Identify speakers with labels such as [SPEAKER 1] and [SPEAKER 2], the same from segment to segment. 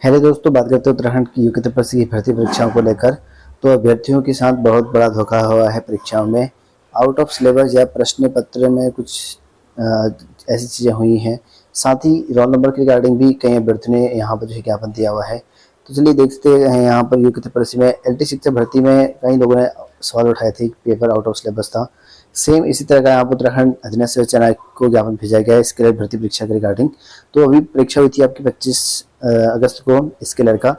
[SPEAKER 1] Hello दोस्तों, बात करते हैं उत्तराखंड की यूके तपस्या की भर्ती परीक्षाओं को लेकर। तो अभ्यर्थियों के साथ बहुत बड़ा धोखा हुआ है परीक्षाओं में। आउट ऑफ सिलेबस या प्रश्न पत्र में कुछ ऐसी चीज़ें हुई हैं। साथ ही रोल नंबर के रिगार्डिंग भी कई अभ्यर्थियों ने यहाँ पर जो है ज्ञापन दिया हुआ है। तो चलिए देखते हैं यहाँ पर यूके तपस्या में एलटी शिक्षक भर्ती में कई लोगों ने सवाल उठाए थे। पेपर आउट ऑफ सिलेबस था। सेम इसी तरह का यहाँ पर उत्तराखंड अधीनस्थ सेवा आयोग को ज्ञापन भेजा गया है स्केलर भर्ती परीक्षा के रिगार्डिंग। तो अभी परीक्षा हुई थी आपकी 25 अगस्त को स्केलर का।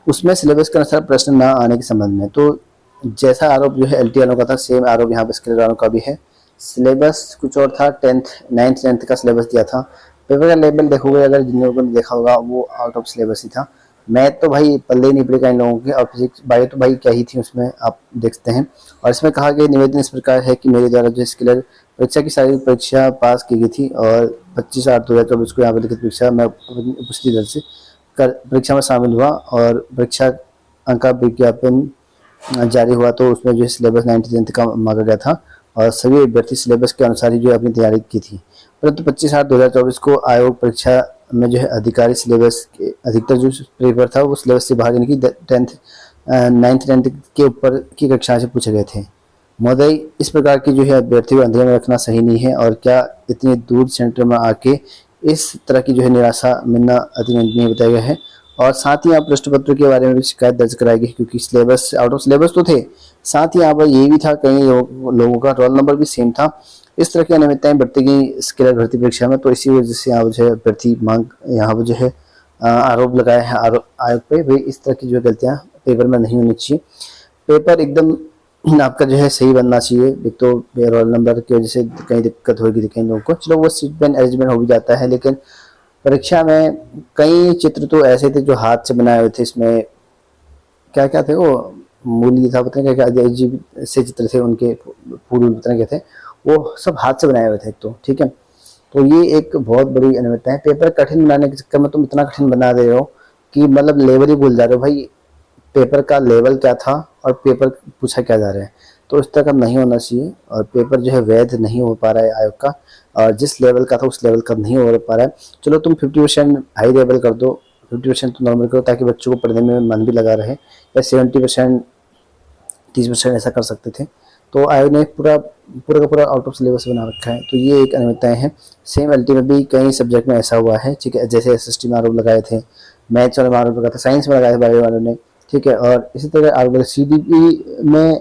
[SPEAKER 1] उसमें सिलेबस के अनुसार प्रश्न ना आने के संबंध में तो जैसा आरोप जो है एलटी वालों का था, सेम आरोप यहाँ पर स्केलर वालों का भी है। सिलेबस कुछ और था, 9th का सिलेबस दिया था। पेपर का लेवल देखोगे, अगर जिन लोगों ने देखा होगा, वो आउट ऑफ सिलेबस ही था। मैथ तो भाई पल्ले ही नहीं पड़ेगा इन लोगों के, और फिजिक्स बायो तो भाई क्या ही थी उसमें, आप देखते हैं। और इसमें कहा गया निवेदन इस प्रकार है कि मेरे द्वारा जो स्केलर परीक्षा की शारीरिक परीक्षा पास की गई थी और 25/8/2024 को यहाँ पर लिखित परीक्षा में उपस्थिति दल से कर परीक्षा में शामिल हुआ और परीक्षा अंक का विज्ञापन जारी हुआ। तो उसमें जो है सिलेबस 9th का मांगा गया था और सभी अभ्यर्थी सिलेबस के अनुसार ही जो अपनी तैयारी की थी। परंतु 25/8/2024 को आयोग परीक्षा में जो है अधिकारी सिलेबस के अधिकतर जो पेपर था वो सिलेबस से बाहर, यानी कि 9th के ऊपर की कक्षा से पूछे गए थे। महोदय, इस प्रकार की जो है अभ्यर्थी को अंधेरे में रखना सही नहीं है और क्या इतने दूर सेंटर में आके इस तरह की जो है निराशा मिलना अति निंदनीय बताया गया है। और साथ ही यहाँ प्रश्न पत्र के बारे में भी शिकायत दर्ज कराई गई, क्योंकि सिलेबस आउट ऑफ सिलेबस तो थे, साथ ही यहाँ पर ये भी था कई लोगों का रोल नंबर भी सेम था। इस तरह की अनियमितताएं बढ़ती गई स्केलर भर्ती परीक्षा में। तो इसी वजह से यहाँ जो है अभ्यर्थी मांग यहाँ पर जो है आरोप लगाए हैं आयोग पे भी, इस तरह की जो गलतियाँ पेपर में नहीं होनी चाहिए। पेपर एकदम आपका जो है सही बनना चाहिए। एक तो रोल नंबर की वजह से कहीं दिक्कत होगी कई लोगों को, चलो वो सीट पेन अरेंजमेंट हो भी जाता है, लेकिन परीक्षा में कई चित्र तो ऐसे थे जो हाथ से बनाए हुए थे। इसमें क्या क्या थे, वो मूली था, पता नहीं क्या क्या अजीब से चित्र थे, उनके फूल पता नहीं क्या थे, वो सब हाथ से बनाए हुए थे। तो ठीक है, तो ये एक बहुत बड़ी अनियमितता है। पेपर कठिन बनाने के चक्कर में तुम इतना कठिन बना दे रहे हो कि मतलब लेवल ही भूल जा रहे हो। भाई पेपर का लेवल क्या था और पेपर पूछा क्या जा रहा है, तो इस तरह का नहीं होना चाहिए। और पेपर जो है वैध नहीं हो पा रहा है आयोग का, और जिस लेवल का था उस लेवल का नहीं हो पा रहा है। चलो तुम 50% हाई लेवल कर दो, 50% तो नॉर्मल करो, ताकि बच्चों को पढ़ने में मन भी लगा रहे, या 70% 30% ऐसा कर सकते थे। तो आयोग ने पूरा पूरा का पूरा आउट ऑफ सिलेबस बना रखा है। तो ये एक अनियमितताएं हैं। सेम एलटी में भी कई सब्जेक्ट में ऐसा हुआ है, ठीक है। जैसे एसएसटी में आरोप लगाए थे, मैथ्स वाले में आरोप लगाए थे, साइंस में लगाए थे बायो वालों ने, ठीक है। और इसी तरह आरोप लगे सीडीपी में।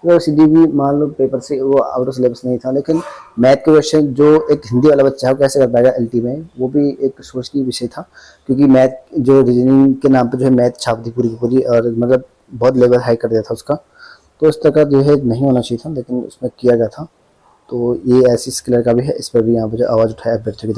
[SPEAKER 1] तो सीडीपी मान लो पेपर से वो आउट ऑफ सिलेबस नहीं था, लेकिन मैथ के क्वेश्चन जो एक हिंदी वाला बच्चा है वो कैसे कर पाएगा एलटी में, वो भी एक सोच की विषय था। क्योंकि मैथ जो रीजनिंग के नाम पर जो है मैथ छाप दी पूरी की पूरी, और मतलब बहुत लेवल हाई कर दिया था उसका। तो इस तरह का जो है नहीं होना चाहिए था, लेकिन उसमें किया गया था। तो ये ऐसी स्केलर का भी है, इस पर भी यहाँ पर जो आवाज़ उठाया अभ्यर्थियों की तरफ।